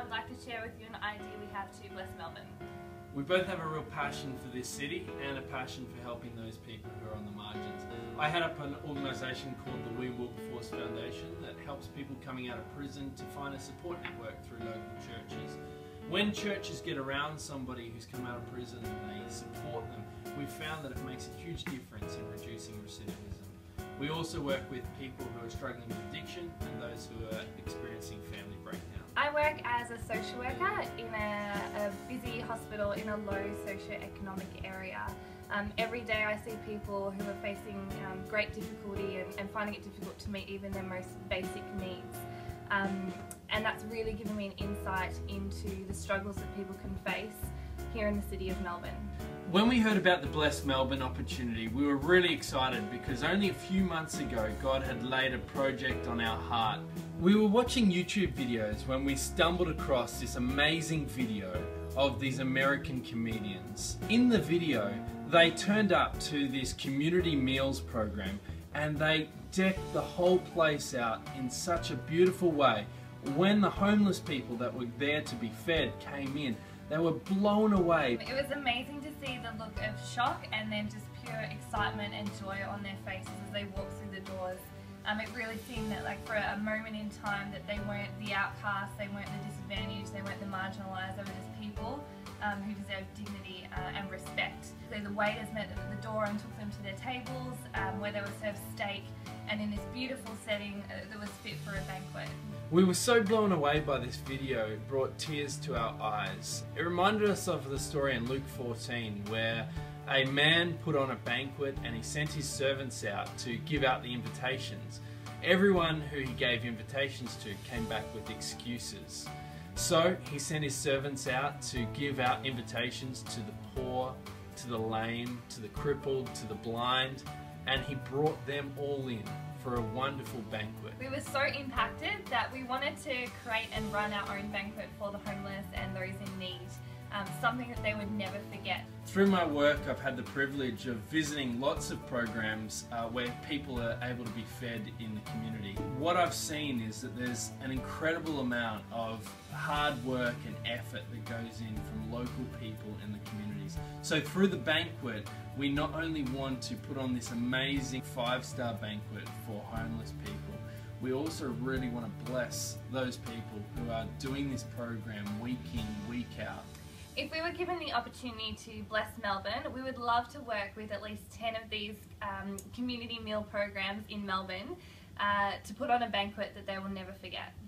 I'd like to share with you an idea we have to bless Melbourne. We both have a real passion for this city and a passion for helping those people who are on the margins. I head up an organisation called the We Wilberforce Foundation that helps people coming out of prison to find a support network through local churches. When churches get around somebody who's come out of prison and they support them, we've found that it makes a huge difference in reducing recidivism. We also work with people who are struggling with addiction and those who are experiencing family breakdown. I work as a social worker in a busy hospital in a low socio-economic area. Every day I see people who are facing great difficulty and finding it difficult to meet even their most basic needs. And that's really given me an insight into the struggles that people can face here in the city of Melbourne. When we heard about the Bless Melbourne opportunity, we were really excited because only a few months ago God had laid a project on our heart. We were watching YouTube videos when we stumbled across this amazing video of these American comedians. In the video, they turned up to this community meals program and they decked the whole place out in such a beautiful way. When the homeless people that were there to be fed came in, they were blown away. It was amazing to see the look of shock and then just pure excitement and joy on their faces as they walked through the doors. It really seemed that, like, for a moment in time, that they weren't the outcasts, they weren't the disadvantaged, they weren't the marginalised, they were just people who deserved dignity and respect. So the waiters met them at the door and took them to their tables where they were served steak, and in this beautiful setting that was fit for a banquet. We were so blown away by this video, it brought tears to our eyes. It reminded us of the story in Luke 14 where a man put on a banquet and he sent his servants out to give out the invitations. Everyone who he gave invitations to came back with excuses. So he sent his servants out to give out invitations to the poor, to the lame, to the crippled, to the blind, and he brought them all in for a wonderful banquet. We were so impacted that we wanted to create and run our own banquet for the homeless and those in need. Something that they would never forget. Through my work, I've had the privilege of visiting lots of programs where people are able to be fed in the community. What I've seen is that there's an incredible amount of hard work and effort that goes in from local people in the communities. So through the banquet, we not only want to put on this amazing 5-star banquet for homeless people, we also really want to bless those people who are doing this program week in, week out. If we were given the opportunity to bless Melbourne, we would love to work with at least 10 of these community meal programs in Melbourne to put on a banquet that they will never forget.